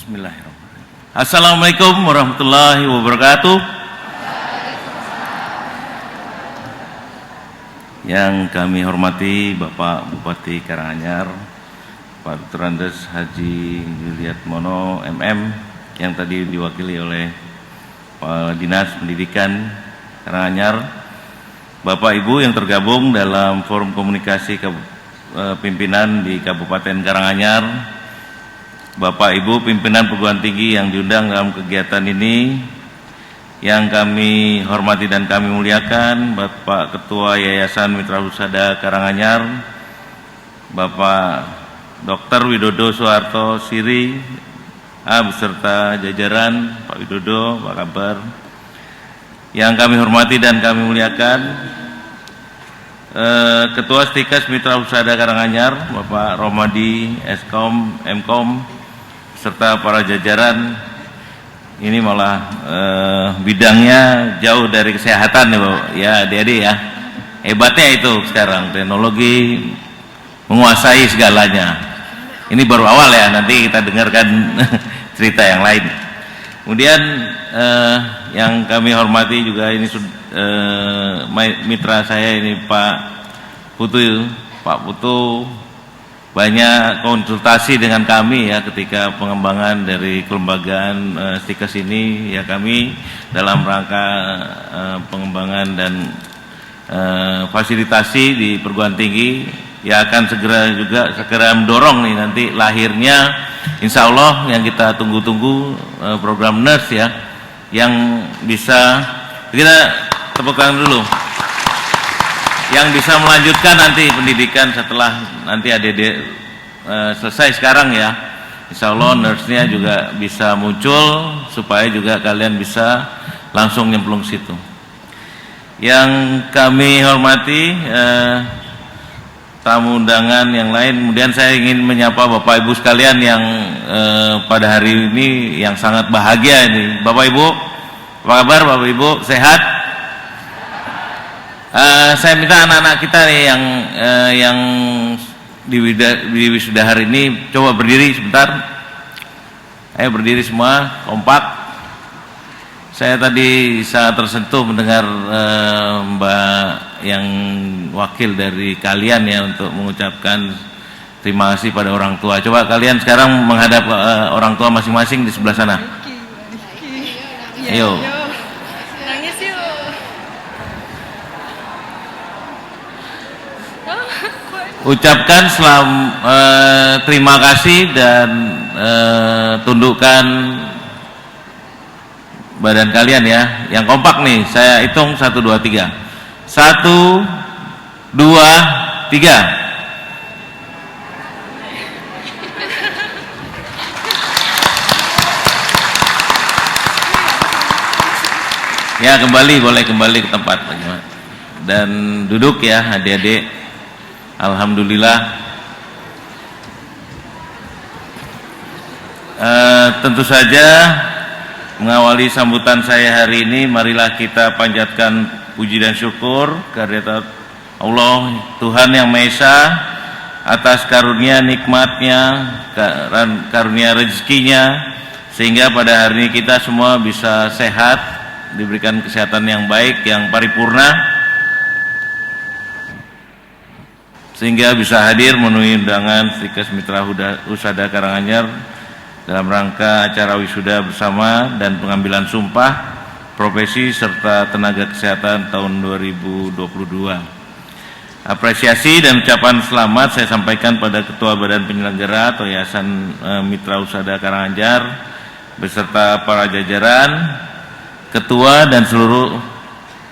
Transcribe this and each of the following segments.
Bismillahirrahmanirrahim. Assalamualaikum warahmatullahi wabarakatuh. Yang kami hormati Bapak Bupati Karanganyar, Pak Dr. Andes Haji Yuliatmono MM, yang tadi diwakili oleh Pak Dinas Pendidikan Karanganyar, Bapak Ibu yang tergabung dalam forum komunikasi pimpinan di Kabupaten Karanganyar, Bapak Ibu pimpinan perguruan tinggi yang diundang dalam kegiatan ini, yang kami hormati dan kami muliakan Bapak Ketua Yayasan Mitra Husada Karanganyar, Bapak Dr. Widodo Soeharto Siri beserta jajaran. Pak Widodo, apa kabar? Yang kami hormati dan kami muliakan Ketua Stikas Mitra Husada Karanganyar, Bapak Romadi Eskom Mkom, serta para jajaran. Ini malah bidangnya jauh dari kesehatan ya Bapak, ya adik-adik ya. Hebatnya itu sekarang teknologi menguasai segalanya. Ini baru awal ya, nanti kita dengarkan cerita yang lain. Kemudian yang kami hormati juga ini mitra saya ini Pak Putu banyak konsultasi dengan kami ya ketika pengembangan dari kelembagaan Stikes ini ya. Kami dalam rangka pengembangan dan fasilitasi di perguruan tinggi ya akan segera mendorong nih nanti lahirnya insya Allah yang kita tunggu-tunggu program nurse ya, yang bisa kita tepuk tangan dulu, yang bisa melanjutkan nanti pendidikan setelah nanti adik-adik selesai sekarang ya. Insya Allah nurse-nya juga bisa muncul supaya juga kalian bisa langsung nyemplung situ. Yang kami hormati tamu undangan yang lain, kemudian saya ingin menyapa Bapak Ibu sekalian yang pada hari ini yang sangat bahagia ini. Bapak Ibu, apa kabar Bapak Ibu? Sehat? Saya minta anak-anak kita nih yang di wisuda hari ini coba berdiri sebentar. Ayo berdiri semua, kompak. Saya tadi sangat tersentuh mendengar Mbak yang wakil dari kalian ya untuk mengucapkan terima kasih pada orang tua. Coba kalian sekarang menghadap orang tua masing-masing di sebelah sana. Ayo. Ucapkan terima kasih dan tundukkan badan kalian ya, yang kompak nih. Saya hitung 1, 2, 3. 1, 2, 3. Ya kembali, boleh kembali ke tempat dan duduk ya adik-adik. Alhamdulillah. Tentu saja mengawali sambutan saya hari ini, marilah kita panjatkan puji dan syukur kehadirat Allah Tuhan Yang Maha Esa atas karunia nikmatnya, karunia rezekinya, sehingga pada hari ini kita semua bisa sehat, diberikan kesehatan yang baik, yang paripurna, sehingga bisa hadir memenuhi undangan Stikes Mitra Husada Karanganyar dalam rangka acara wisuda bersama dan pengambilan sumpah profesi serta tenaga kesehatan tahun 2022. Apresiasi dan ucapan selamat saya sampaikan pada Ketua Badan Penyelenggara atau Yayasan Mitra Husada Karanganyar beserta para jajaran, ketua dan seluruh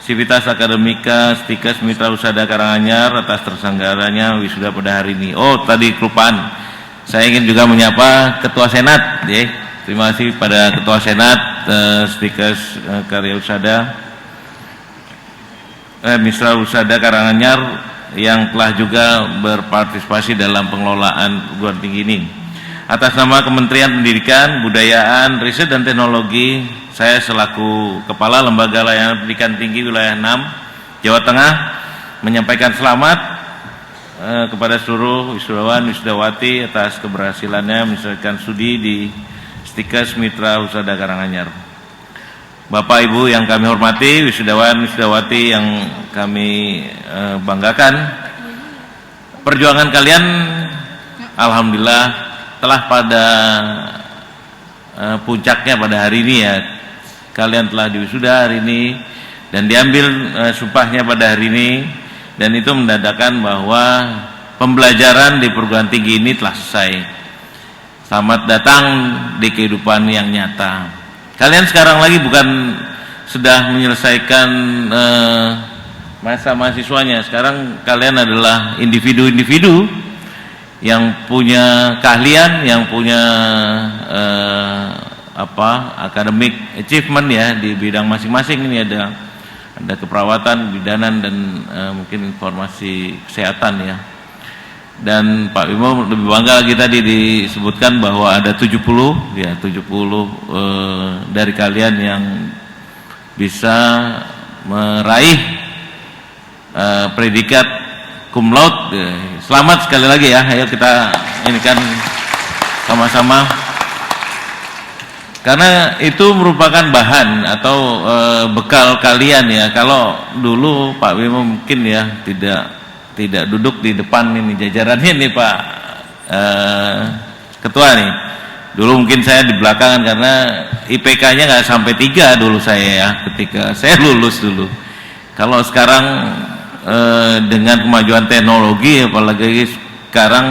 Sivitas Akademika Stikes Mitra Husada Karanganyar atas terselenggaranya wisuda pada hari ini. Oh, tadi kelupaan. Saya ingin juga menyapa Ketua Senat, ya. Terima kasih pada Ketua Senat Stikes Karya Husada Mitra Husada Karanganyar yang telah juga berpartisipasi dalam pengelolaan perguruan tinggi ini. Atas nama Kementerian Pendidikan, Kebudayaan, Riset dan Teknologi, saya selaku Kepala Lembaga Layanan Pendidikan Tinggi Wilayah 6 Jawa Tengah menyampaikan selamat kepada seluruh wisudawan wisudawati atas keberhasilannya menyelesaikan studi di Stikes Mitra Husada Karanganyar. Bapak Ibu yang kami hormati, wisudawan wisudawati yang kami banggakan, perjuangan kalian alhamdulillah telah pada puncaknya pada hari ini ya. Kalian telah diwisuda hari ini dan diambil sumpahnya pada hari ini, dan itu menandakan bahwa pembelajaran di perguruan tinggi ini telah selesai. Selamat datang di kehidupan yang nyata. Kalian sekarang lagi bukan sudah menyelesaikan masa mahasiswanya. Sekarang kalian adalah individu-individu yang punya keahlian, yang punya academic achievement ya di bidang masing-masing. Ini ada keperawatan, bidanan, dan mungkin informasi kesehatan ya. Dan Pak Bimo lebih bangga lagi, tadi disebutkan bahwa ada 70 dari kalian yang bisa meraih predikat cum laude. Selamat sekali lagi ya. Ayo kita ini kan sama-sama, karena itu merupakan bahan atau bekal kalian ya. Kalau dulu Pak Bimo mungkin ya tidak duduk di depan ini jajarannya nih Pak Ketua nih. Dulu mungkin saya di belakangan karena IPK-nya nggak sampai 3 dulu saya ya ketika saya lulus dulu. Kalau sekarang dengan kemajuan teknologi, apalagi sekarang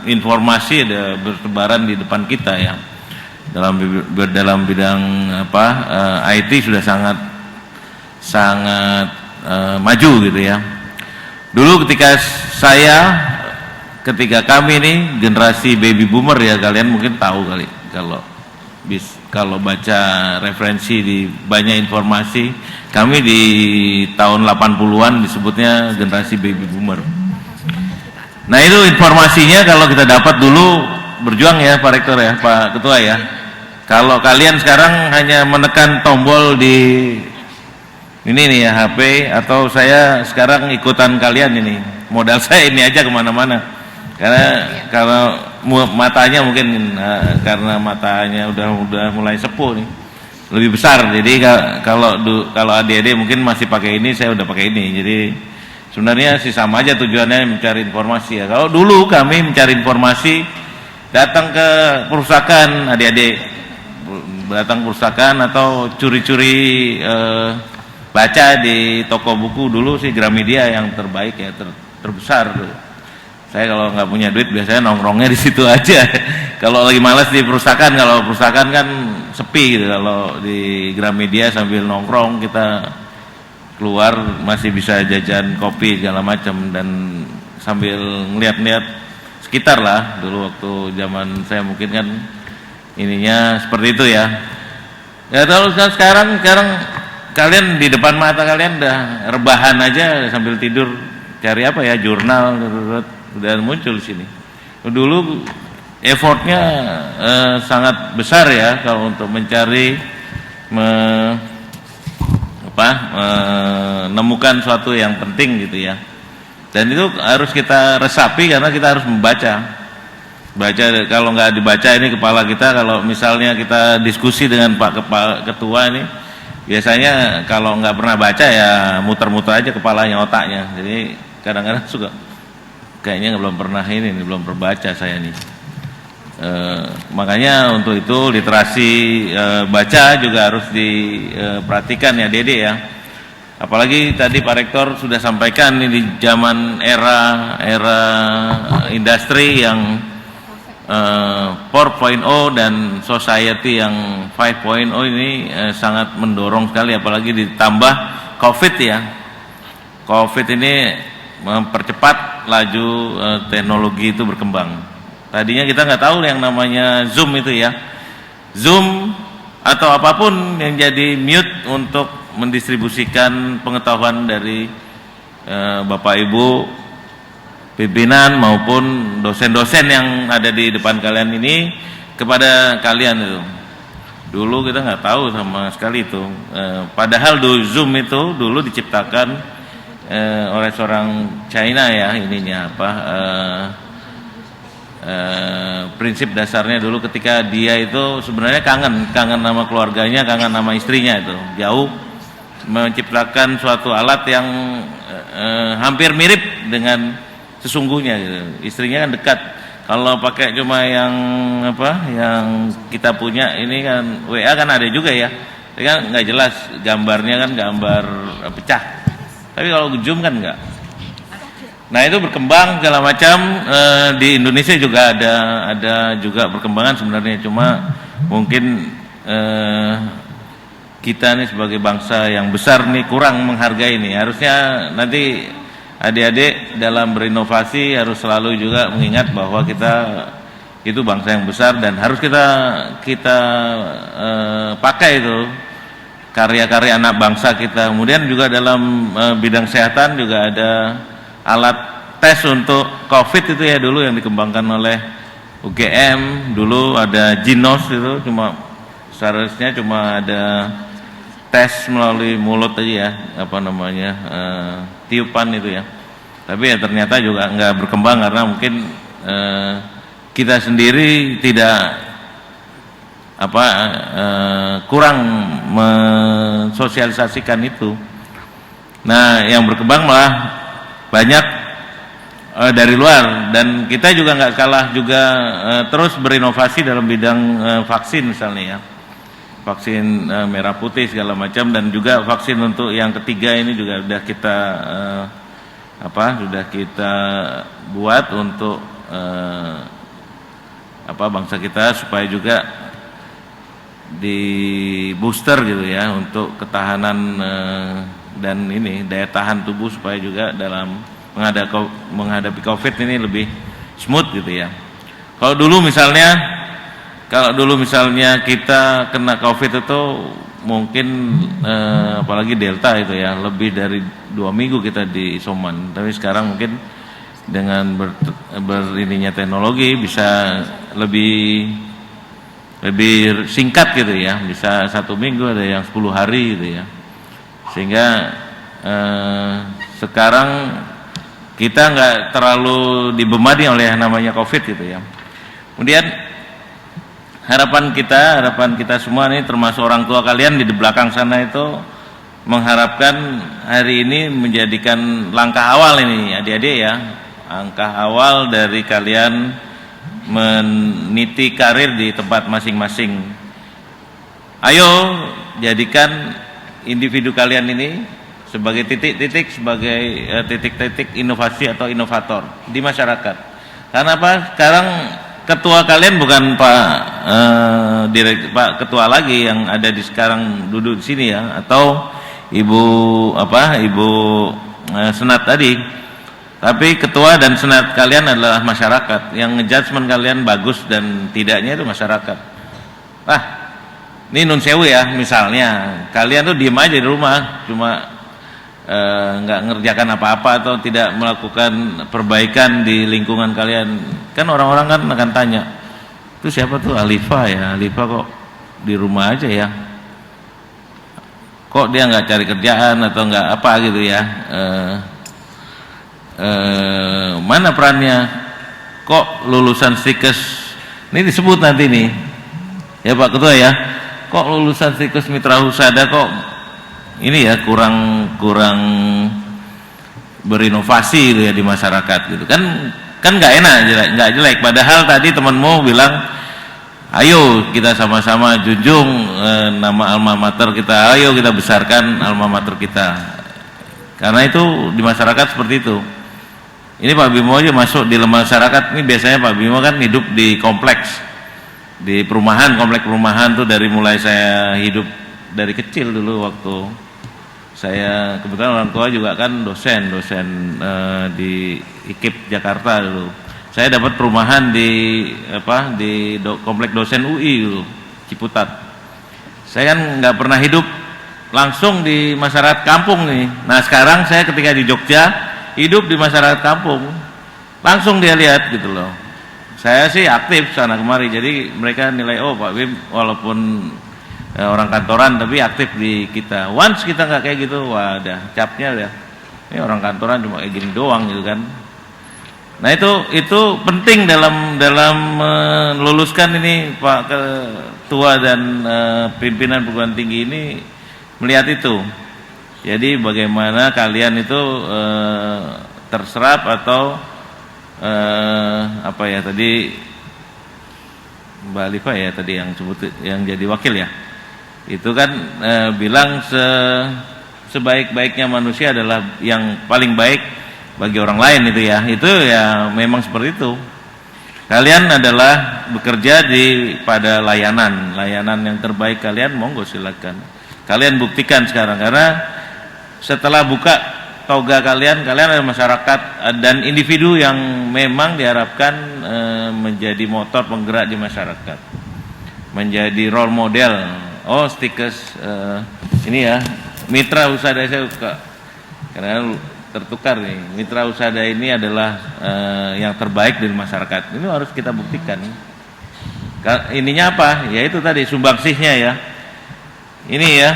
informasi ada bertebaran di depan kita ya. Dalam bidang IT sudah sangat maju gitu ya. Dulu ketika kami ini generasi baby boomer ya, kalian mungkin tahu kali kalau baca referensi di banyak informasi, kami di tahun 80-an disebutnya generasi baby boomer. Nah itu informasinya kalau kita dapat dulu, berjuang ya Pak Rektor ya, Pak Ketua ya. Kalau kalian sekarang hanya menekan tombol di ini nih ya HP, atau saya sekarang ikutan kalian ini, modal saya ini aja kemana-mana. Karena kalau matanya mungkin karena matanya udah mulai sepuh nih, lebih besar. Jadi kalau adik-adik mungkin masih pakai ini, saya udah pakai ini. Jadi sebenarnya sih sama aja tujuannya mencari informasi ya. Kalau dulu kami mencari informasi datang ke perpustakaan, adik-adik datang ke perpustakaan atau curi-curi baca di toko buku. Dulu sih Gramedia yang terbaik ya, terbesar tuh. Saya kalau nggak punya duit biasanya nongkrongnya di situ aja. Kalau lagi malas di perpustakaan, kalau perpustakaan kan sepi gitu. Kalau di Gramedia sambil nongkrong kita keluar masih bisa jajan kopi segala macam, dan sambil ngeliat-ngeliat sekitar lah. Dulu waktu zaman saya mungkin kan ininya seperti itu ya. Ya terus kan sekarang kalian di depan mata kalian udah rebahan aja sambil tidur, cari apa ya, jurnal udah muncul sini. Dulu effortnya sangat besar ya kalau untuk mencari menemukan suatu yang penting gitu ya. Dan itu harus kita resapi karena kita harus membaca. Kalau nggak dibaca ini kepala kita, kalau misalnya kita diskusi dengan Pak Ketua ini, biasanya kalau nggak pernah baca ya muter-muter aja kepalanya, otaknya. Jadi kadang-kadang suka kayaknya belum pernah belum terbaca saya nih. Makanya untuk itu literasi baca juga harus diperhatikan ya Dede ya. Apalagi tadi Pak Rektor sudah sampaikan ini di zaman era industri yang 4.0 dan society yang 5.0 ini sangat mendorong sekali, apalagi ditambah COVID ya. COVID ini mempercepat laju teknologi itu berkembang. Tadinya kita nggak tahu yang namanya Zoom itu ya. Zoom atau apapun yang jadi mute untuk mendistribusikan pengetahuan dari Bapak Ibu pimpinan maupun dosen-dosen yang ada di depan kalian ini kepada kalian itu. Dulu kita nggak tahu sama sekali itu. Padahal Zoom itu dulu diciptakan oleh seorang China ya, ininya prinsip dasarnya dulu ketika dia itu sebenarnya kangen sama keluarganya, kangen sama istrinya, itu jauh menciptakan suatu alat yang hampir mirip dengan sesungguhnya gitu. Istrinya kan dekat. Kalau pakai cuma yang yang kita punya ini kan WA kan ada juga ya, tapi kan nggak jelas gambarnya, kan gambar pecah. Tapi kalau Zoom kan enggak. Nah itu berkembang segala macam, di Indonesia juga ada juga perkembangan sebenarnya, cuma mungkin kita nih sebagai bangsa yang besar nih kurang menghargai ini. Harusnya nanti adik-adik dalam berinovasi harus selalu juga mengingat bahwa kita itu bangsa yang besar dan harus kita pakai itu karya-karya anak bangsa kita. Kemudian juga dalam bidang kesehatan juga ada alat tes untuk COVID itu ya, dulu yang dikembangkan oleh UGM, dulu ada Ginos itu, cuma seharusnya cuma ada tes melalui mulut aja ya, tiupan itu ya. Tapi ya ternyata juga nggak berkembang karena mungkin kita sendiri tidak kurang mensosialisasikan itu. Nah yang berkembang malah banyak dari luar, dan kita juga nggak kalah juga terus berinovasi dalam bidang vaksin misalnya ya, vaksin merah putih segala macam, dan juga vaksin untuk yang ketiga ini juga sudah kita buat untuk bangsa kita supaya juga di booster gitu ya, untuk ketahanan dan ini daya tahan tubuh supaya juga dalam menghadapi COVID ini lebih smooth gitu ya. Kalau dulu misalnya kita kena COVID itu mungkin apalagi Delta itu ya, lebih dari 2 minggu kita di isoman. Tapi sekarang mungkin dengan berininya teknologi bisa lebih singkat gitu ya, bisa 1 minggu, ada yang 10 hari gitu ya. Sehingga sekarang kita nggak terlalu dibebani oleh namanya COVID gitu ya. Kemudian harapan kita semua nih, termasuk orang tua kalian di belakang sana, itu mengharapkan hari ini menjadikan langkah awal ini adik-adik ya, langkah awal dari kalian meniti karir di tempat masing-masing. Ayo jadikan individu kalian ini sebagai titik-titik inovasi atau inovator di masyarakat. Karena apa? Sekarang ketua kalian bukan Pak Ketua lagi yang ada di sekarang duduk di sini ya, atau Ibu Senat tadi. Tapi ketua dan senat kalian adalah masyarakat. Yang ngejudgement kalian bagus dan tidaknya itu masyarakat. Ini nun sewu ya, misalnya kalian tuh diem aja di rumah, cuma nggak ngerjakan apa-apa atau tidak melakukan perbaikan di lingkungan kalian, kan orang-orang kan akan tanya, itu siapa tuh Alifa ya, Alifa kok di rumah aja ya, kok dia nggak cari kerjaan atau nggak apa gitu ya, mana perannya, kok lulusan Stikes, ini disebut nanti nih ya Pak Ketua ya, kok lulusan Stikes Mitra Husada kok ini ya kurang berinovasi gitu ya di masyarakat gitu kan nggak enak, nggak jelek. Padahal tadi temanmu bilang ayo kita sama-sama junjung nama alma mater kita, ayo kita besarkan alma mater kita, karena itu di masyarakat seperti itu. Ini Pak Bimo aja masuk di masyarakat ini, biasanya Pak Bimo kan hidup di kompleks, di perumahan, kompleks perumahan tuh dari mulai saya hidup dari kecil dulu. Waktu saya kebetulan orang tua juga kan dosen di IKIP Jakarta dulu. Saya dapat perumahan di komplek dosen UI dulu, Ciputat. Saya kan nggak pernah hidup langsung di masyarakat kampung nih. Nah sekarang saya ketika di Jogja hidup di masyarakat kampung, langsung dia lihat gitu loh. Saya sih aktif sana kemari, jadi mereka nilai oh Pak Bim walaupun orang kantoran tapi aktif di kita. Once kita nggak kayak gitu, wah capnya udah ini orang kantoran cuma kayak gini doang gitu kan. Nah itu penting dalam meluluskan ini Pak Ketua dan pimpinan perguruan tinggi ini melihat itu. Jadi bagaimana kalian itu terserap atau apa ya tadi Mbak Alifa ya tadi yang sebut yang jadi wakil ya. Itu kan bilang sebaik-baiknya manusia adalah yang paling baik bagi orang lain itu ya memang seperti itu. Kalian adalah bekerja pada layanan yang terbaik kalian, monggo silakan kalian buktikan sekarang, karena setelah buka toga kalian adalah masyarakat dan individu yang memang diharapkan menjadi motor penggerak di masyarakat, menjadi role model. Stikers ini ya mitra usaha saya suka karena tertukar nih, mitra usaha ini adalah yang terbaik dari masyarakat. Ini harus kita buktikan. Ininya apa? Ya itu tadi sumbangsihnya ya. Ini ya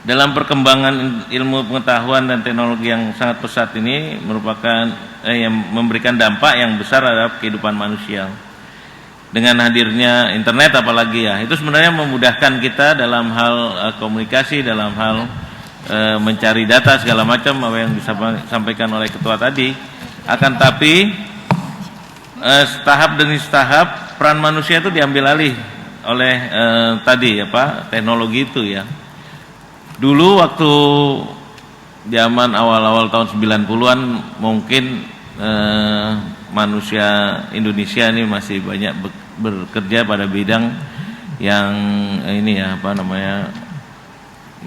dalam perkembangan ilmu pengetahuan dan teknologi yang sangat pesat ini merupakan yang memberikan dampak yang besar terhadap kehidupan manusia. Dengan hadirnya internet apalagi ya, itu sebenarnya memudahkan kita dalam hal komunikasi, dalam hal mencari data segala macam apa yang disampaikan oleh ketua tadi. Akan tapi tahap demi tahap peran manusia itu diambil alih oleh tadi teknologi itu ya. Dulu waktu zaman awal-awal tahun 90-an mungkin manusia Indonesia ini masih banyak bekerja pada bidang yang ini ya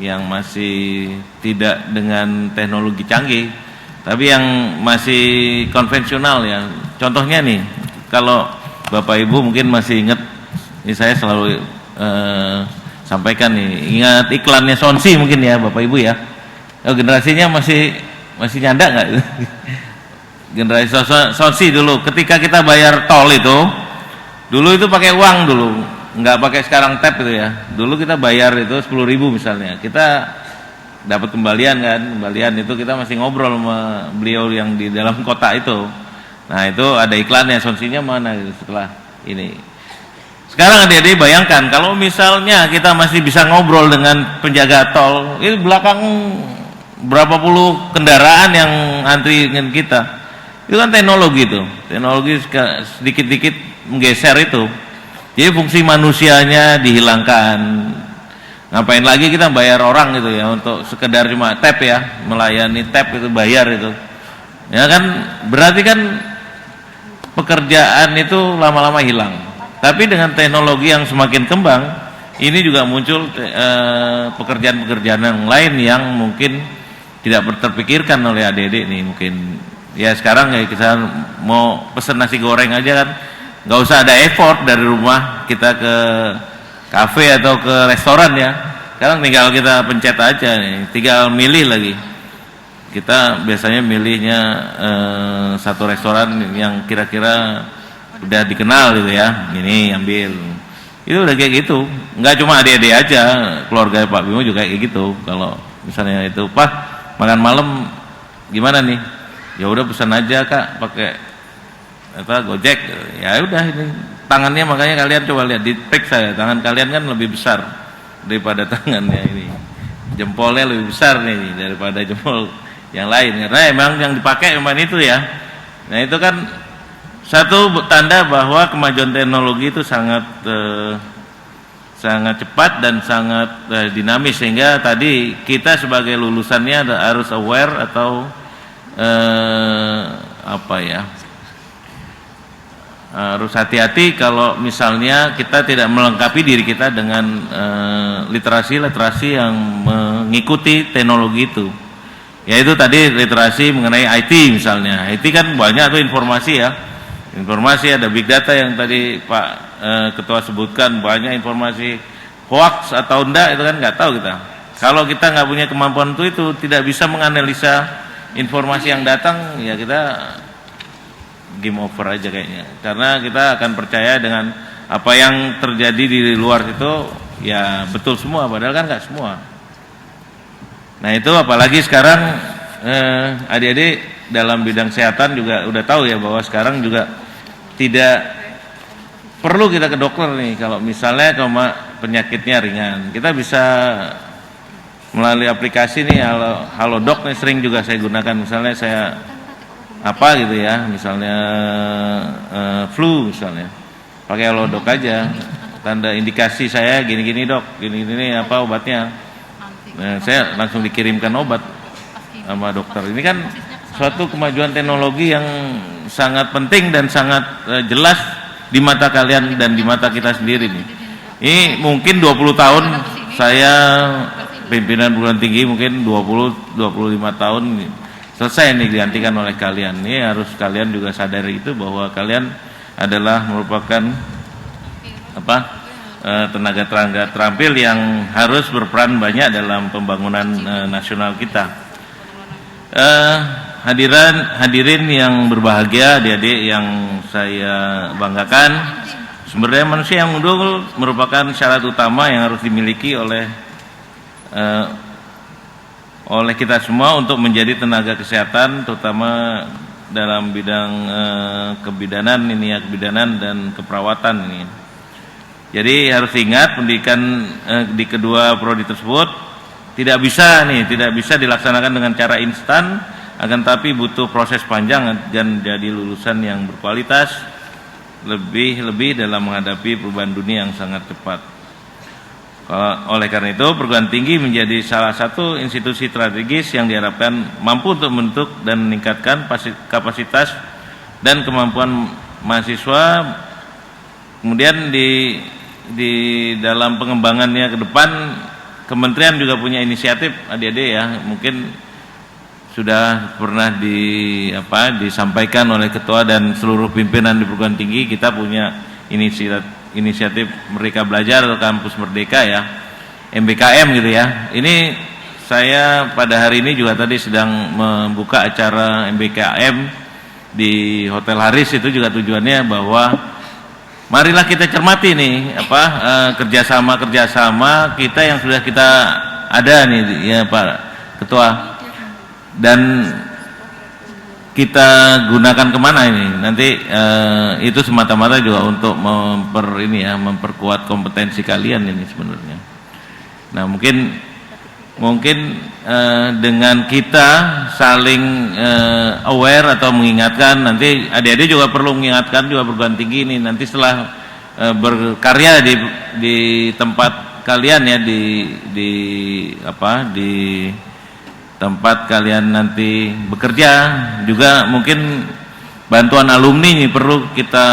yang masih tidak dengan teknologi canggih, tapi yang masih konvensional ya. Contohnya nih, kalau Bapak Ibu mungkin masih ingat, ini saya selalu sampaikan nih, ingat iklannya Sonsi mungkin ya Bapak Ibu ya. Generasinya masih nyanda nggak? Generasi Sonsi dulu, ketika kita bayar tol dulu itu pakai uang dulu. Nggak pakai sekarang tap itu ya. Dulu kita bayar itu 10.000 misalnya, kita dapat kembalian itu kita masih ngobrol sama beliau yang di dalam kota itu. Nah itu ada iklannya, Sonsinya mana gitu setelah ini. Sekarang adik-adik bayangkan kalau misalnya kita masih bisa ngobrol dengan penjaga tol, itu belakang berapa puluh kendaraan yang antri dengan kita. Itu kan teknologi sedikit-sedikit menggeser itu. Jadi fungsi manusianya dihilangkan. Ngapain lagi kita bayar orang gitu ya untuk sekedar cuma tap ya, melayani tap itu bayar itu. Ya kan berarti kan pekerjaan itu lama-lama hilang. Tapi dengan teknologi yang semakin kembang, ini juga muncul pekerjaan-pekerjaan yang lain yang mungkin tidak terpikirkan oleh adik-adik nih mungkin. Ya sekarang ya kita mau pesen nasi goreng aja kan nggak usah ada effort dari rumah kita ke kafe atau ke restoran ya. Sekarang tinggal kita pencet aja nih, tinggal milih lagi. Kita biasanya milihnya satu restoran yang kira-kira udah dikenal gitu ya. Ini ambil. Itu udah kayak gitu. Nggak cuma adik-adik aja, keluarga Pak Bimo juga kayak gitu. Kalau misalnya itu, Pak makan malam gimana nih? Ya udah pesan aja Kak pakai Gojek. Ya udah ini tangannya, makanya kalian coba lihat di periksa ya, tangan kalian kan lebih besar daripada tangannya ini, jempolnya lebih besar nih daripada jempol yang lain karena emang yang dipakai memang itu ya. Nah itu kan satu tanda bahwa kemajuan teknologi itu sangat cepat dan sangat dinamis, sehingga tadi kita sebagai lulusannya harus aware atau harus hati-hati kalau misalnya kita tidak melengkapi diri kita dengan literasi yang mengikuti teknologi itu. Yaitu tadi literasi mengenai IT misalnya. IT kan banyak tuh informasi ya. Informasi ada big data yang tadi Pak Ketua sebutkan, banyak informasi hoax atau enggak itu kan nggak tahu kita. Kalau kita nggak punya kemampuan itu tidak bisa menganalisa informasi yang datang, ya kita game over aja kayaknya, karena kita akan percaya dengan apa yang terjadi di luar itu ya betul semua, padahal kan nggak semua. Nah itu apalagi sekarang adik-adik dalam bidang kesehatan juga udah tahu ya bahwa sekarang juga tidak perlu kita ke dokter nih kalau misalnya penyakitnya ringan. Kita bisa melalui aplikasi nih Halodoc nih, sering juga saya gunakan. Misalnya saya apa gitu ya, misalnya flu misalnya, pakai Halodoc aja, tanda indikasi saya gini-gini dok, gini-gini apa obatnya. Nah, saya langsung dikirimkan obat sama dokter. Ini kan suatu kemajuan teknologi yang sangat penting dan sangat jelas di mata kalian dan di mata kita sendiri nih. Ini mungkin 20 tahun saya pimpinan perguruan tinggi, mungkin 20-25 tahun selesai nih digantikan oleh kalian. Ini harus kalian juga sadari itu bahwa kalian adalah merupakan tenaga terampil yang harus berperan banyak dalam pembangunan nasional kita. Hadirin yang berbahagia, adik-adik yang saya banggakan, sumber daya manusia yang unggul merupakan syarat utama yang harus dimiliki oleh kita semua untuk menjadi tenaga kesehatan, terutama dalam bidang kebidanan dan keperawatan ini. Jadi harus ingat pendidikan di kedua prodi tersebut tidak bisa dilaksanakan dengan cara instan, akan tapi butuh proses panjang dan jadi lulusan yang berkualitas, lebih dalam menghadapi perubahan dunia yang sangat cepat. Oleh karena itu, perguruan tinggi menjadi salah satu institusi strategis yang diharapkan mampu untuk membentuk dan meningkatkan kapasitas dan kemampuan mahasiswa. Kemudian di dalam pengembangannya ke depan, kementerian juga punya inisiatif, adik-adik ya, mungkin sudah pernah disampaikan oleh ketua dan seluruh pimpinan di perguruan tinggi. Kita punya inisiatif Merdeka Belajar atau Kampus Merdeka ya, MBKM gitu ya. Ini saya pada hari ini juga tadi sedang membuka acara MBKM di Hotel Haris. Itu juga tujuannya bahwa marilah kita cermati nih kerjasama kita yang sudah kita ada nih ya Pak Ketua, dan kita gunakan kemana ini nanti. Itu semata-mata juga untuk memperkuat kompetensi kalian ini sebenarnya. Nah mungkin dengan kita saling aware atau mengingatkan, nanti adik-adik juga perlu mengingatkan juga perguruan tinggi ini nanti setelah berkarya di tempat kalian ya, di tempat kalian nanti bekerja juga, mungkin bantuan alumni ini perlu kita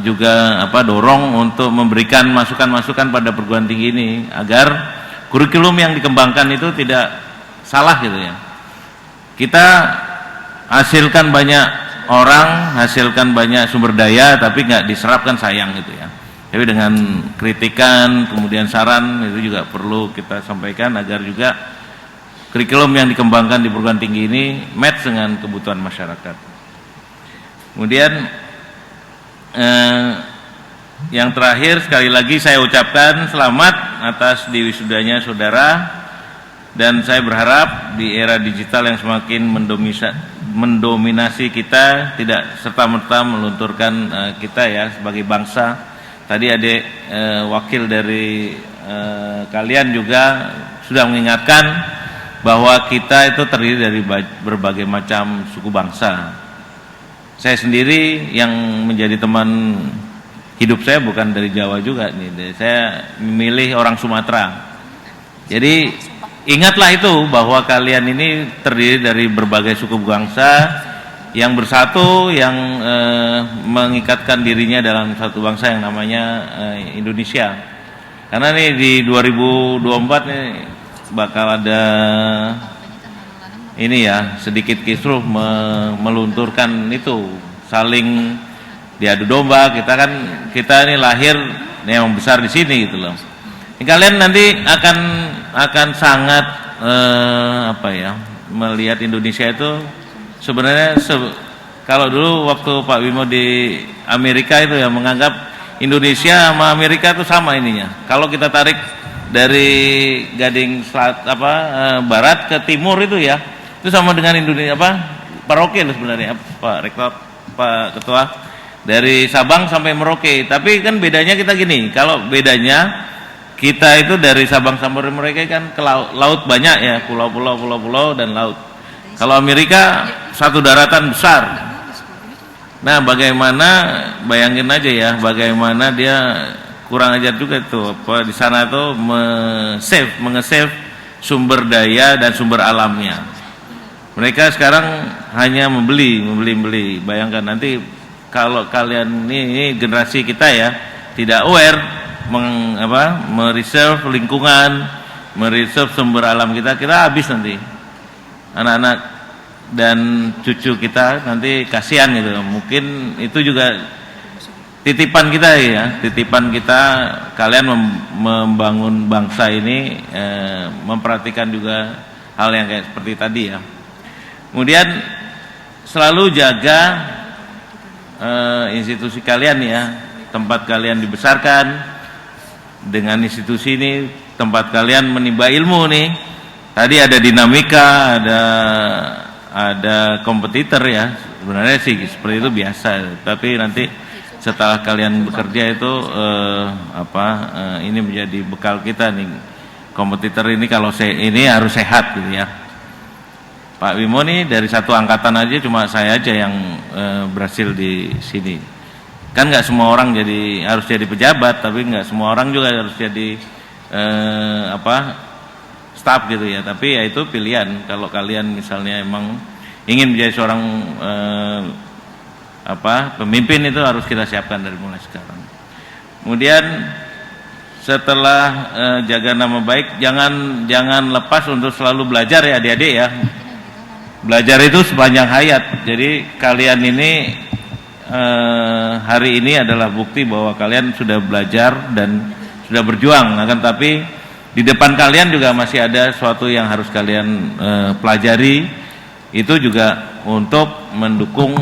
juga dorong untuk memberikan masukan-masukan pada perguruan tinggi ini agar kurikulum yang dikembangkan itu tidak salah gitu ya. Kita hasilkan banyak orang, hasilkan banyak sumber daya, tapi nggak diserapkan, sayang gitu ya. Tapi dengan kritikan kemudian saran itu juga perlu kita sampaikan agar juga kurikulum yang dikembangkan di perguruan tinggi ini match dengan kebutuhan masyarakat. Kemudian yang terakhir, sekali lagi saya ucapkan selamat atas diwisudanya saudara, dan saya berharap di era digital yang semakin mendominasi kita tidak serta-merta melunturkan kita ya sebagai bangsa. Tadi adik wakil dari kalian juga sudah mengingatkan bahwa kita itu terdiri dari berbagai macam suku bangsa. Saya sendiri yang menjadi teman hidup saya bukan dari Jawa juga nih, saya memilih orang Sumatera. Jadi ingatlah itu bahwa kalian ini terdiri dari berbagai suku bangsa yang bersatu, yang mengikatkan dirinya dalam satu bangsa yang namanya Indonesia. Karena nih di 2024 nih bakal ada ini ya, sedikit kisruh melunturkan itu, saling diadu domba. Kita ini lahir yang besar di sini gitu loh. Kalian nanti akan sangat melihat Indonesia itu sebenarnya kalau dulu waktu Pak Bimo di Amerika itu ya menganggap Indonesia sama Amerika itu sama ininya. Kalau kita tarik dari Gading barat ke timur itu ya, itu sama dengan Indonesia Merauke loh sebenarnya Pak Rektor, Pak Ketua, dari Sabang sampai Merauke. Tapi kan bedanya kita gini, kalau bedanya kita itu dari Sabang sampai Merauke kan ke laut banyak ya, pulau-pulau dan laut. Kalau Amerika satu daratan besar. Nah, bagaimana, bayangin aja ya, bagaimana dia kurang ajar juga itu apa di sana tuh menge-save sumber daya dan sumber alamnya. Mereka sekarang hanya membeli. Bayangkan nanti kalau kalian ini generasi kita ya tidak aware mereserve lingkungan, mereserve sumber alam kita habis nanti. Anak-anak dan cucu kita nanti kasihan gitu. Mungkin itu juga titipan kita ya, titipan kita, kalian membangun bangsa ini, memperhatikan juga hal yang kayak seperti tadi ya. Kemudian selalu jaga institusi kalian ya, tempat kalian dibesarkan dengan institusi ini, tempat kalian menimba ilmu nih. Tadi ada dinamika, ada kompetitor ya, sebenarnya sih seperti itu biasa. Tapi nanti setelah kalian bekerja itu ini menjadi bekal kita nih. Kompetitor ini kalau ini harus sehat gitu ya. Pak Bimo nih dari satu angkatan aja cuma saya aja yang berhasil di sini. Kan nggak semua orang harus jadi pejabat, tapi nggak semua orang juga harus jadi staf gitu ya. Tapi ya itu pilihan. Kalau kalian misalnya emang ingin menjadi seorang pemimpin, itu harus kita siapkan dari mulai sekarang. Kemudian setelah jaga nama baik, jangan lepas untuk selalu belajar ya adik-adik ya. Belajar itu sepanjang hayat. Jadi kalian ini hari ini adalah bukti bahwa kalian sudah belajar dan sudah berjuang. Akan tapi di depan kalian juga masih ada sesuatu yang harus kalian pelajari. Itu juga untuk mendukung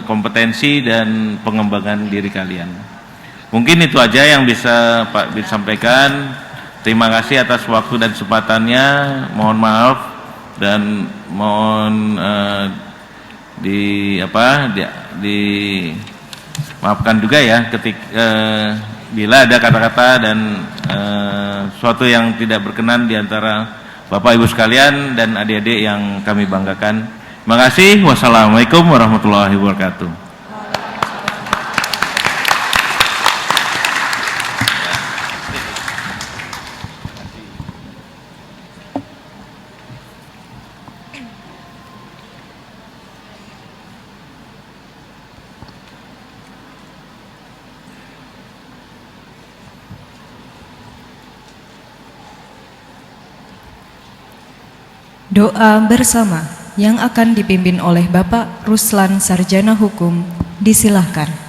kompetensi dan pengembangan diri kalian. Mungkin itu aja yang bisa Pak Bir sampaikan. Terima kasih atas waktu dan kesempatannya. Mohon maaf dan mohon dimaafkan juga ya bila ada kata-kata dan suatu yang tidak berkenan di antara Bapak Ibu sekalian dan adik-adik yang kami banggakan. Terima kasih. Wassalamualaikum warahmatullahi wabarakatuh. Doa bersama yang akan dipimpin oleh Bapak Ruslan Sarjana Hukum, disilahkan.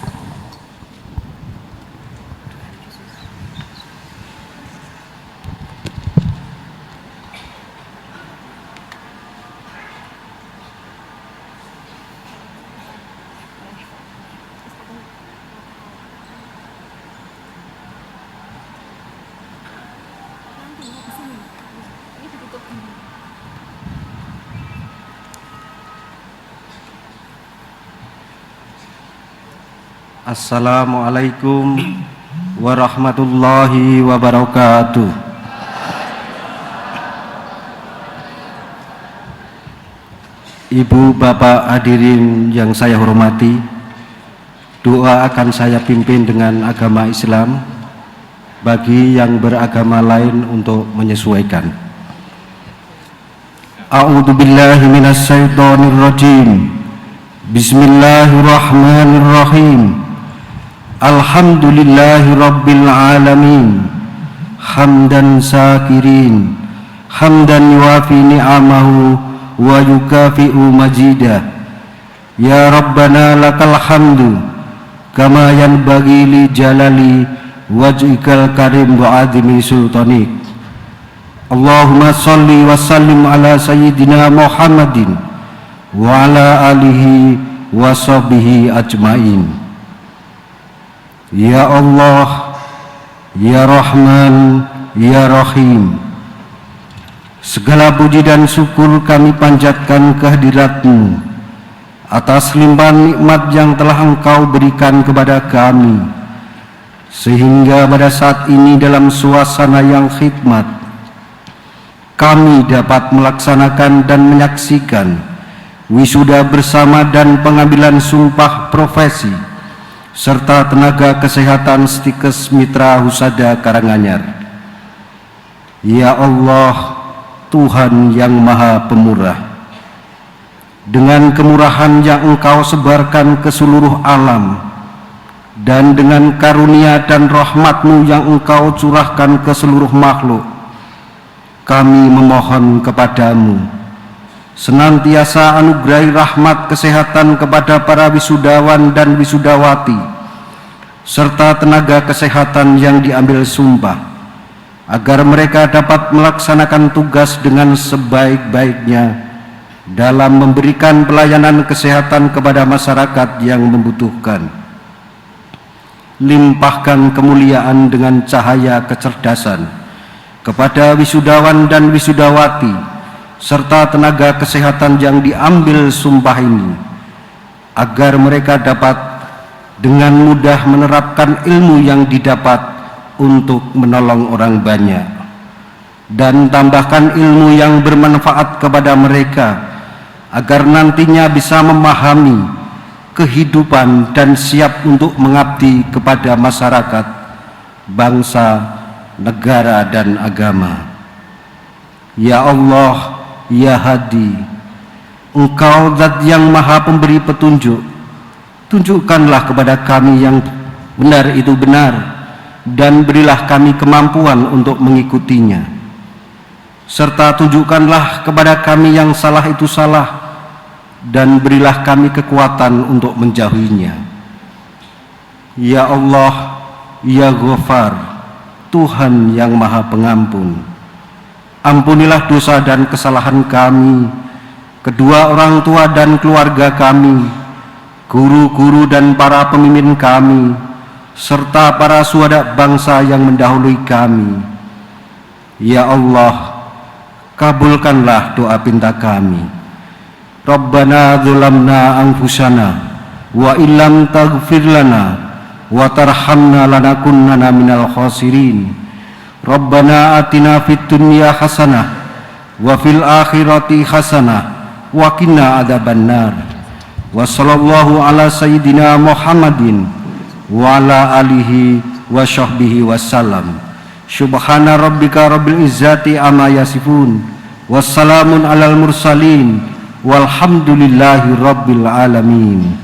Assalamualaikum warahmatullahi wabarakatuh. Ibu bapak hadirin yang saya hormati, doa akan saya pimpin dengan agama Islam, bagi yang beragama lain untuk menyesuaikan. A'udzubillahi minasyaitonirrajim. Bismillahirrahmanirrahim. Alhamdulillahi rabbil alamin. Hamdan syakirin, hamdan yuwafi ni'amahu wa yukafi'u majidah. Ya Rabbana lakal hamdu kama yanbaghi li jalali wajhikal karim wa azimi sultanik. Allahumma salli wa sallim ala sayyidina Muhammadin wa ala alihi wa sahbihi ajmain. Ya Allah, Ya Rahman, Ya Rahim, segala puji dan syukur kami panjatkan kehadirat-Mu atas limpahan nikmat yang telah Engkau berikan kepada kami, sehingga pada saat ini dalam suasana yang khidmat, kami dapat melaksanakan dan menyaksikan wisuda bersama dan pengambilan sumpah profesi, serta tenaga kesehatan Stikes Mitra Husada Karanganyar. Ya Allah, Tuhan yang Maha Pemurah, dengan kemurahan yang Engkau sebarkan ke seluruh alam, dan dengan karunia dan rahmat-Mu yang Engkau curahkan ke seluruh makhluk, kami memohon kepadamu, senantiasa anugerahi rahmat kesehatan kepada para wisudawan dan wisudawati, serta tenaga kesehatan yang diambil sumpah, agar mereka dapat melaksanakan tugas dengan sebaik-baiknya dalam memberikan pelayanan kesehatan kepada masyarakat yang membutuhkan. Limpahkan kemuliaan dengan cahaya kecerdasan kepada wisudawan dan wisudawati serta tenaga kesehatan yang diambil sumpah ini, agar mereka dapat dengan mudah menerapkan ilmu yang didapat untuk menolong orang banyak, dan tambahkan ilmu yang bermanfaat kepada mereka, agar nantinya bisa memahami kehidupan dan siap untuk mengabdi kepada masyarakat, bangsa, negara, dan agama. Ya Allah, Ya Hadi, Engkau Zat yang Maha Pemberi petunjuk, tunjukkanlah kepada kami yang benar itu benar, dan berilah kami kemampuan untuk mengikutinya, serta tunjukkanlah kepada kami yang salah itu salah, dan berilah kami kekuatan untuk menjauhinya. Ya Allah, Ya Ghafar, Tuhan yang Maha Pengampun, ampunilah dosa dan kesalahan kami, kedua orang tua dan keluarga kami, guru-guru dan para pemimpin kami, serta para syuhada bangsa yang mendahului kami. Ya Allah, kabulkanlah doa pinta kami. Rabbana dzulamna anfusana wa illam taghfir lana wa tarhamna lanakunanna minal khasirin. Rabbana atina fid dunya hasanah wa fil akhirati hasanah wa qina adzabannar. Wa sallallahu ala sayyidina Muhammadin wa ala alihi wa sahbihi wasallam. Subhana rabbika rabbil izzati amma yasifun, wassalamun alal mursalin, walhamdulillahi rabbil alamin.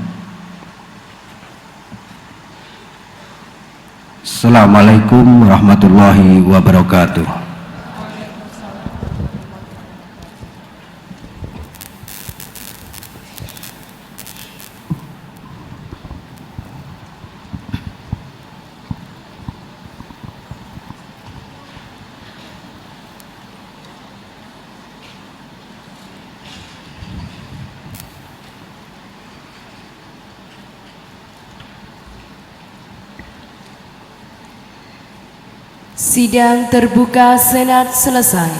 Assalamualaikum warahmatullahi wabarakatuh. Sidang terbuka Senat selesai.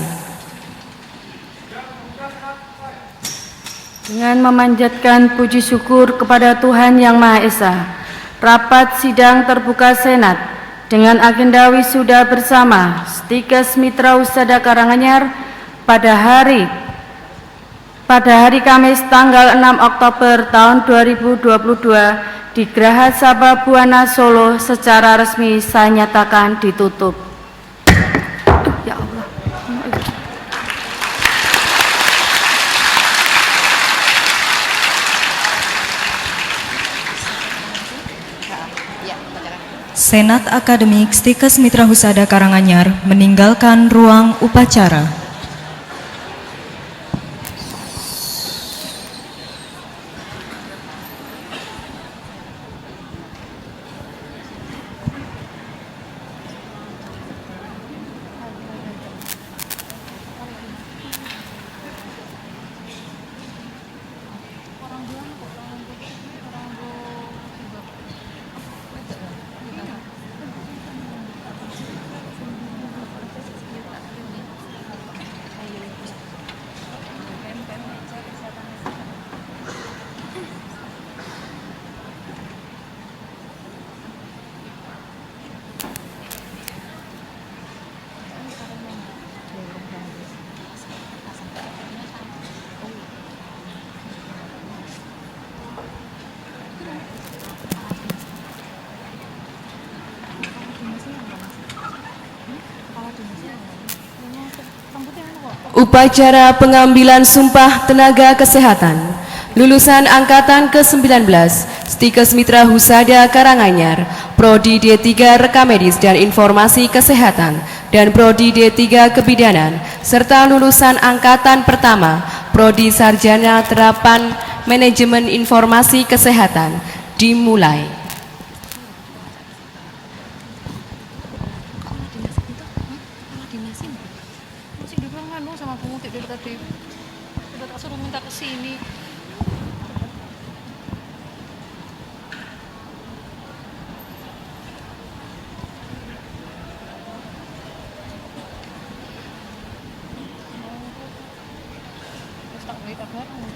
Dengan memanjatkan puji syukur kepada Tuhan Yang Maha Esa, rapat sidang terbuka Senat dengan agenda wisuda bersama Stikes Mitra Husada Karanganyar pada hari Kamis tanggal 6 Oktober tahun 2022 di Geraha Sababwana Solo secara resmi saya nyatakan ditutup. Ya Allah. Senat Akademik Stikes Mitra Husada Karanganyar meninggalkan ruang upacara. Upacara pengambilan sumpah tenaga kesehatan lulusan angkatan ke-19 Stikes Mitra Husada Karanganyar, Prodi D3 Rekamedis dan Informasi Kesehatan dan Prodi D3 Kebidanan, serta lulusan angkatan pertama Prodi Sarjana Terapan Manajemen Informasi Kesehatan dimulai. Sama pengutip dari tadi udah tak suruh minta kesini. Tak boleh tak barang mau.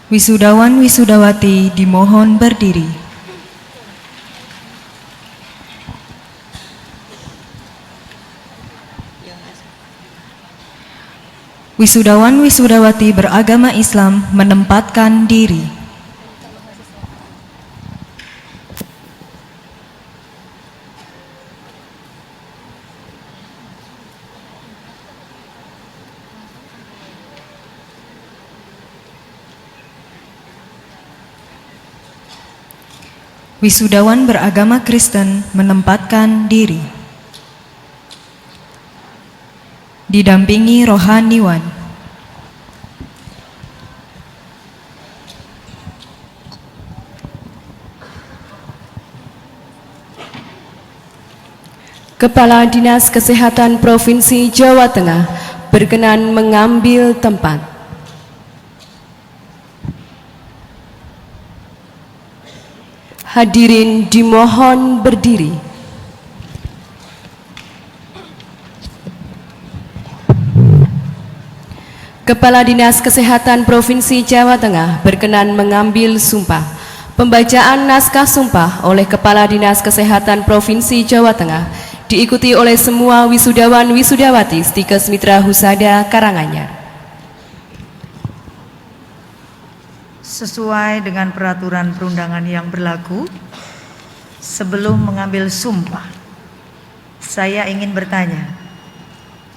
Wisudawan wisudawati dimohon berdiri. Wisudawan wisudawati beragama Islam menempatkan diri. Wisudawan beragama Kristen menempatkan diri. Didampingi rohaniwan. Kepala Dinas Kesehatan Provinsi Jawa Tengah berkenan mengambil tempat. Hadirin dimohon berdiri. Kepala Dinas Kesehatan Provinsi Jawa Tengah berkenan mengambil sumpah. Pembacaan naskah sumpah oleh Kepala Dinas Kesehatan Provinsi Jawa Tengah diikuti oleh semua wisudawan wisudawati Stikes Mitra Husada Karanganyar. Sesuai dengan peraturan perundangan yang berlaku, sebelum mengambil sumpah, saya ingin bertanya,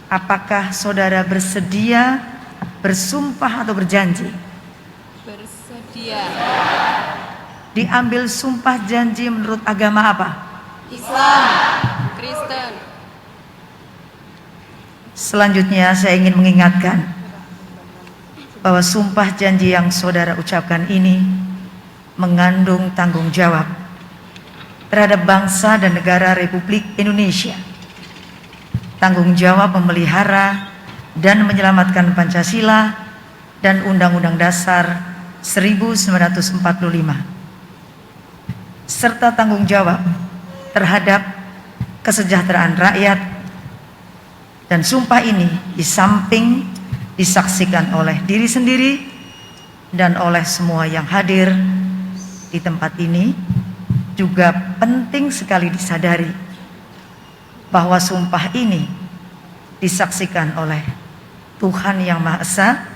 apakah saudara bersedia bersumpah atau berjanji? Bersedia. Diambil sumpah janji menurut agama apa? Islam, Kristen. Selanjutnya saya ingin mengingatkan bahwa sumpah janji yang saudara ucapkan ini mengandung tanggung jawab terhadap bangsa dan negara Republik Indonesia. Tanggung jawab memelihara dan menyelamatkan Pancasila dan Undang-Undang Dasar 1945, serta tanggung jawab terhadap kesejahteraan rakyat. Dan sumpah ini di samping disaksikan oleh diri sendiri dan oleh semua yang hadir di tempat ini, juga penting sekali disadari bahwa sumpah ini disaksikan oleh Tuhan Yang Maha Esa,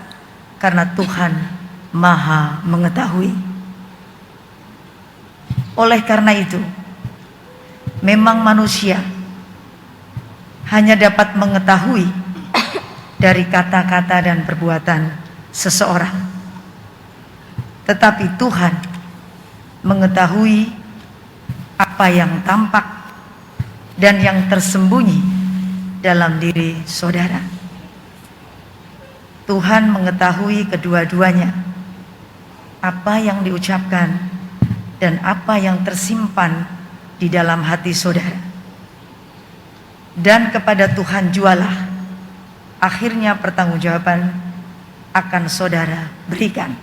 karena Tuhan Maha Mengetahui. Oleh karena itu, memang manusia hanya dapat mengetahui dari kata-kata dan perbuatan seseorang, tetapi Tuhan mengetahui apa yang tampak dan yang tersembunyi dalam diri saudara. Tuhan mengetahui kedua-duanya, apa yang diucapkan dan apa yang tersimpan di dalam hati saudara. Dan kepada Tuhan jualah akhirnya pertanggungjawaban akan saudara berikan.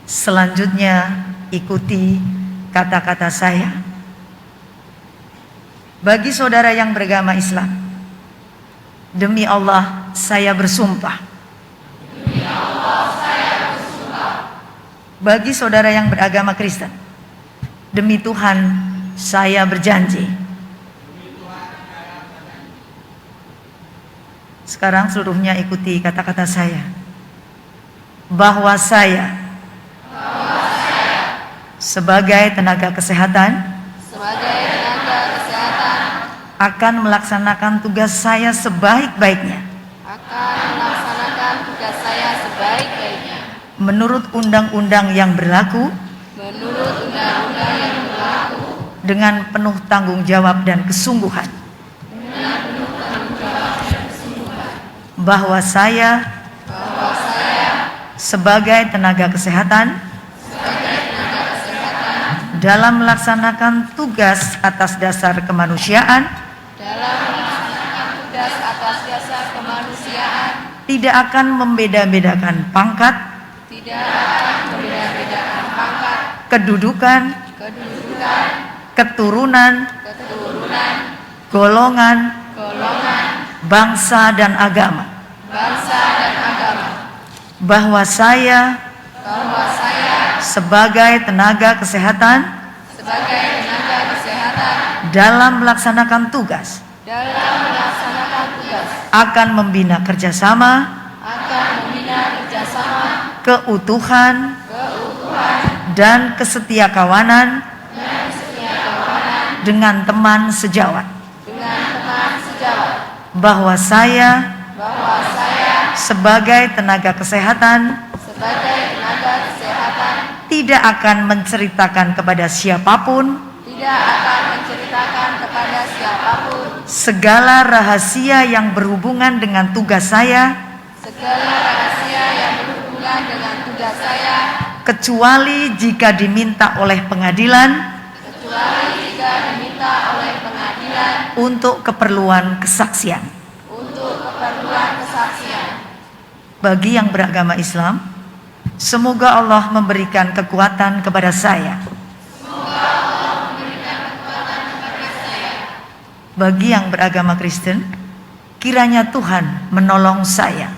Selanjutnya ikuti kata-kata saya. Bagi saudara yang beragama Islam, demi Allah saya bersumpah. Demi Allah saya bersumpah. Bagi saudara yang beragama Kristen, Demi Tuhan, saya berjanji. Sekarang seluruhnya ikuti kata-kata saya. Bahwa saya sebagai tenaga kesehatan akan melaksanakan tugas saya sebaik-baiknya menurut undang-undang yang berlaku dengan penuh tanggung jawab dan kesungguhan. Bahwa saya sebagai tenaga kesehatan dalam melaksanakan tugas atas dasar kemanusiaan tidak akan membeda-bedakan pangkat, kedudukan, keturunan, golongan, bangsa dan agama. Bahwa saya sebagai tenaga kesehatan dalam melaksanakan tugas akan membina kerjasama, keutuhan, dan kesetiakawanan dengan teman sejawat. Bahwa saya sebagai tenaga kesehatan tidak akan menceritakan kepada siapapun segala rahasia yang berhubungan dengan tugas saya, kecuali jika diminta oleh pengadilan untuk keperluan kesaksian. Bagi yang beragama Islam, semoga Allah memberikan kekuatan kepada saya. Bagi yang beragama Kristen, kiranya Tuhan menolong saya.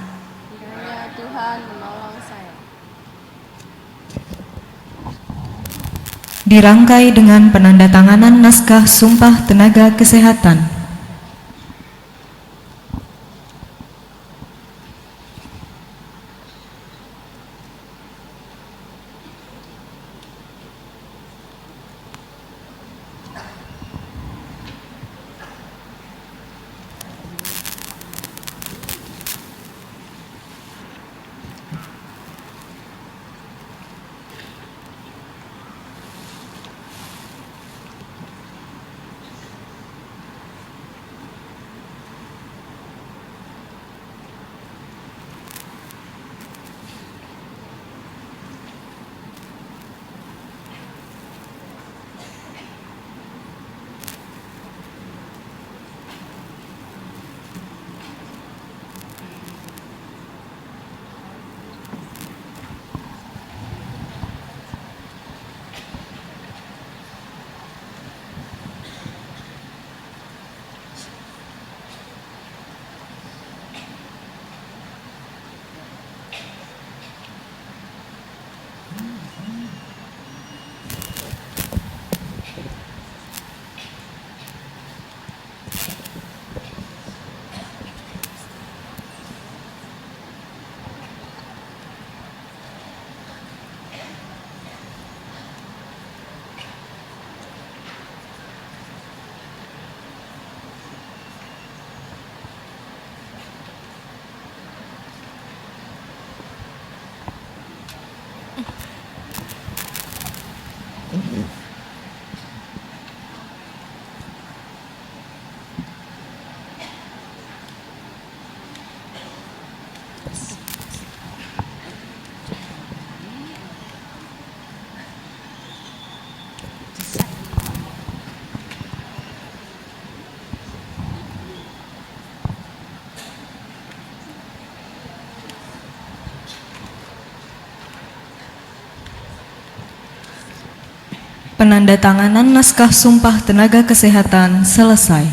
Dirangkai dengan penandatanganan naskah Sumpah Tenaga Kesehatan. Penandatanganan naskah Sumpah Tenaga Kesehatan selesai.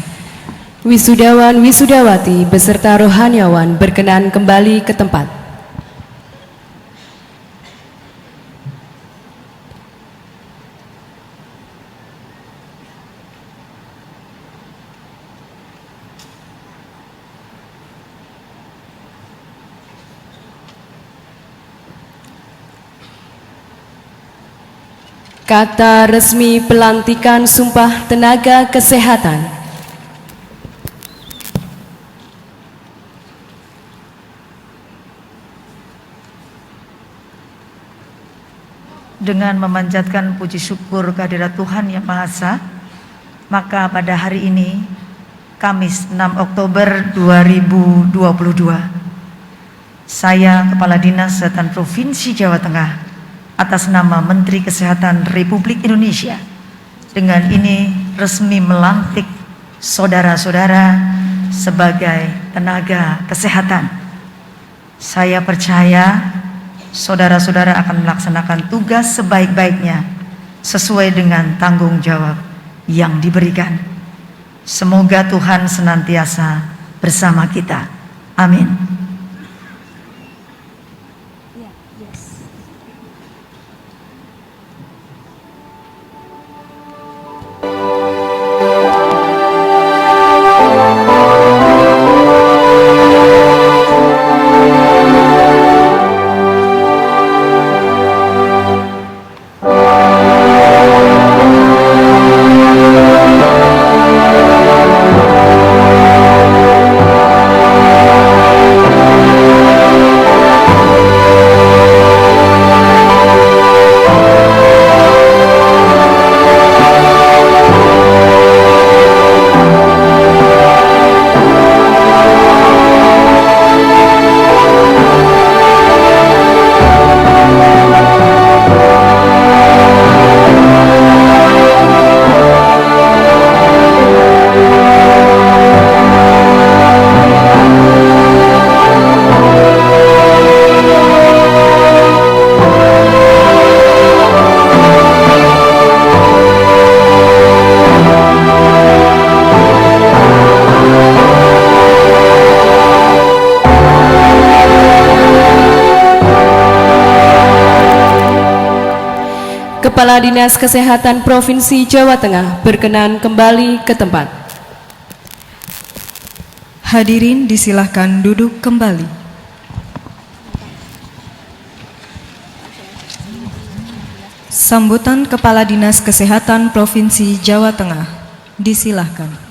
Wisudawan Wisudawati beserta rohaniawan berkenan kembali ke tempat. Kata resmi pelantikan Sumpah Tenaga Kesehatan. Dengan memanjatkan puji syukur kehadirat Tuhan Yang Maha Esa, maka pada hari ini, Kamis 6 Oktober 2022, saya Kepala Dinas Kesehatan Provinsi Jawa Tengah atas nama Menteri Kesehatan Republik Indonesia dengan ini resmi melantik saudara-saudara sebagai tenaga kesehatan. Saya percaya saudara-saudara akan melaksanakan tugas sebaik-baiknya sesuai dengan tanggung jawab yang diberikan. Semoga Tuhan senantiasa bersama kita. Amin. Kepala Dinas Kesehatan Provinsi Jawa Tengah berkenan kembali ke tempat. Hadirin disilahkan duduk kembali. Sambutan Kepala Dinas Kesehatan Provinsi Jawa Tengah, disilahkan.